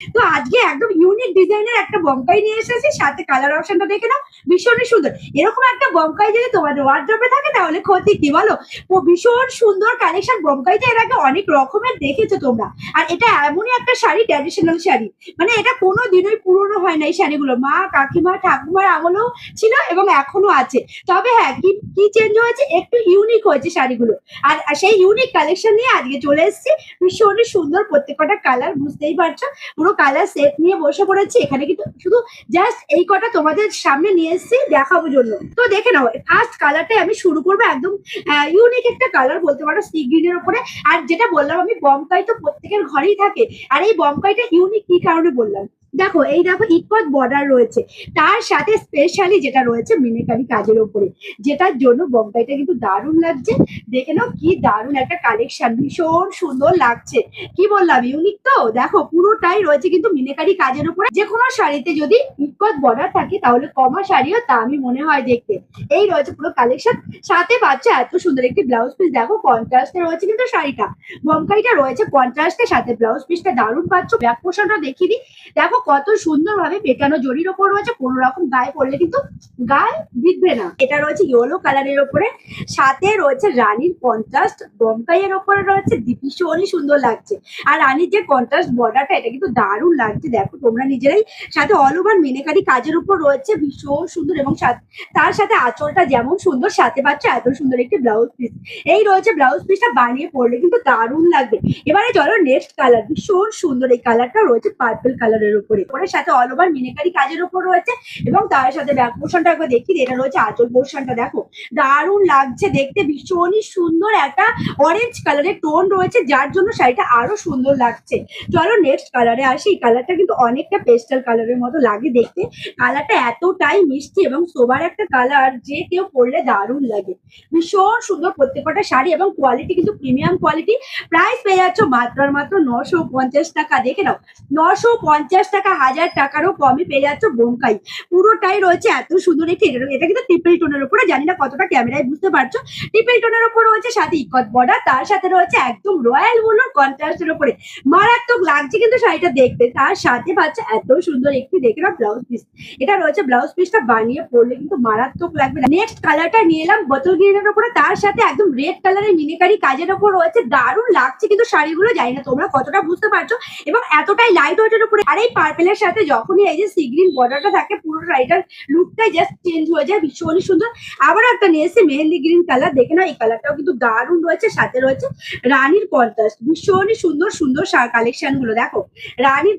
তো আজকে একদম ইউনিক ডিজাইনের একটা বমকাই নিয়ে এসেছি, সাথে কালার অপশনটা দেখে নাও, ভীষণই সুন্দর। এরকম একটা বমকাই যদি তোমাদের ওয়ার্ড্রপে থাকে তাহলে ক্ষতি কি বলো? ও ভীষণ সুন্দর কালেকশন। বমকাইটা এর আগে অনেক রকমের দেখেছো তোমরা। আর এটা এমনই একটা শাড়ি, ট্র্যাডিশনাল শাড়ি, মানে এটা কোনো দিনই পুরনো হয় না। এই শাড়িগুলো মা কাকিমা ঠাকুমার আমলেও ছিল এবং এখনো আছে। তবে হ্যাঁ, কি কি চেঞ্জ হয়েছে, একটু ইউনিক হয়েছে শাড়িগুলো। আর সেই ইউনিক কালেকশন নিয়ে আজকে চলে এসেছি। ভীষণই সুন্দর, প্রত্যেকটা কালার বুঝতেই পারছো। পুরো কালার সেট নিয়ে বসে পড়েছি এখানে, কিন্তু শুধু জাস্ট এই কটা তোমাদের সামনে নিয়ে এসেছি দেখাবো জন্য। তো দেখে নাও, ফার্স্ট কালারটাই আমি শুরু করবো। একদম ইউনিক একটা কালার বলতে পারো, সি গ্রিনের উপরে। আর যেটা বললাম আমি, বমকাই তো প্রত্যেকের ঘরেই থাকে। আর এই বমকাইটা ইউনিক কি কারণে বললাম, দেখো এই দেখো ইকত বর্ডার রয়েছে, তার সাথে স্পেশালি যেটা রয়েছে মিনেকারি কাজের উপরে, যেটার জন্য বমকাইটা কিন্তু দারুণ লাগছে। দেখে নাও কি দারুণ একটা কালেকশন, ভীষণ সুন্দর লাগছে। কি বললাম, ইউনিক তো। দেখো পুরোটাই রয়েছে কিন্তু মিনেকারি কাজের উপরে। যে কোনো শাড়িতে যদি ইকত বর্ডার থাকে তাহলে কমা শাড়িও তা আমি মনে হয় দেখতে। এই রয়েছে পুরো কালেকশন। সাথে বাচ্চা এত সুন্দর একটি ব্লাউজ পিস, দেখো কন্ট্রাস্টে রয়েছে কিন্তু শাড়িটা। বমকাইটা রয়েছে কন্ট্রাস্টে, সাথে ব্লাউজ পিসটা দারুণ পাচ্ছ। ব্যাক পোর্শনটা দেখিয়ে দিই, দেখো কত সুন্দর ভাবে পেটানো জরির ওপর রয়েছে। কোনো রকম গায়ে পড়লে কিন্তু গায়ে বিঁধবে না। এটা রয়েছে ইয়েলো কালারের ওপরে, সাথে রয়েছে রানীর কন্ট্রাস্ট বমকাইয়ের ওপরে রয়েছে, ভীষণই সুন্দর লাগছে। আর রানীর যে কন্ট্রাস্ট বর্ডারটা, এটা কিন্তু দারুণ লাগছে, দেখো তোমরা নিজেরাই। সাথে অল ওভার মিনেকারি কাজের উপর রয়েছে, ভীষণ সুন্দর। এবং তার সাথে আঁচলটা যেমন সুন্দর, সাথে পাচ্ছ এত সুন্দর একটি ব্লাউজ পিস। এই রয়েছে ব্লাউজ পিসটা, বানিয়ে পড়লে কিন্তু দারুণ লাগবে। এবারে চলো নেক্সট কালার, ভীষণ সুন্দর এই কালারটা রয়েছে পার্পল কালারের উপরে, ওর সাথে অল ওভার মিনেকারি কাজের উপর রয়েছে। এবং তার সাথে ব্যাক পোর্শনটা একবার দেখি, এটা রয়েছে আঁচল পোর্শনটা, দেখো দারুণ লাগছে দেখতে, ভীষণই সুন্দর। একটা অরেঞ্জ কালারের টোন রয়েছে, যার জন্য শাড়িটা আরো সুন্দর লাগছে। চলো নেক্সট কালারে আসি। এই কালারটা কিন্তু অনেকটা পেস্টাল কালারের মতো লাগে দেখতে। কালারটা এতটাই মিষ্টি এবং সোবার একটা কালার, যে কেউ পরলে দারুণ লাগে। ভীষণ সুন্দর প্রত্যেকটা শাড়ি, এবং কোয়ালিটি কিন্তু প্রিমিয়াম কোয়ালিটি। প্রাইস পেয়ে যাচ্ছ মাত্র আর মাত্র 950 টাকা। দেখে নাও, 950 টাকা, 1000 টাকারও কমে পেয়ে যাচ্ছ বমকাই। পুরোটাই রয়েছে এত সুন্দর একটি, এটা কিন্তু ট্রিপল টোনের উপরে, জানি না কতটা ক্যামেরায় বুঝতে পারছো। ট্রিপল টোনের উপর রয়েছে, সাথে ইকত বর্ডার, তার সাথে রয়েছে একদম রয়্যাল ব্লুর কন্ট্রাস্টের উপরে। মারাত্মক লাগছে কিন্তু শাড়িটা দেখতে। তার সাথে পাচ্ছে এত সুন্দর একটি, দেখে নাও ব্লাউজ পিস। এটা রয়েছে ব্লাউজ পিসটা, বানিয়ে পরলে কিন্তু মারাত্মক লাগবে। নেক্সট কালারটা নিয়ে এলাম বোতল গ্রিনের উপরে, তার সাথে একদম রেড কালারের মিনিকারি কাজের উপর রয়েছে, দারুণ লাগছে কিন্তু শাড়িগুলো, জানি না তোমরা কতটা বুঝতে পারছো। এবং এতটাই লাইট ওয়েটের উপরে। আর এই পার্পেলের সাথে যখনই এই যে সি গ্রিন বর্ডারটা থাকে, পুরো শাড়িটার লুকটাই জাস্ট চেঞ্জ হয়ে যায়, ভীষণই সুন্দর। আবার একটা নিয়ে এসেছি মেহেন্দি গ্রিন কালার, দেখে নাও এই কালারটাও কিন্তু দারুণ রয়েছে। সাথে রয়েছে রানীর কন্ট্রাস্ট, ভীষণই সুন্দর সুন্দর কালেকশন গুলো। দেখো রানীর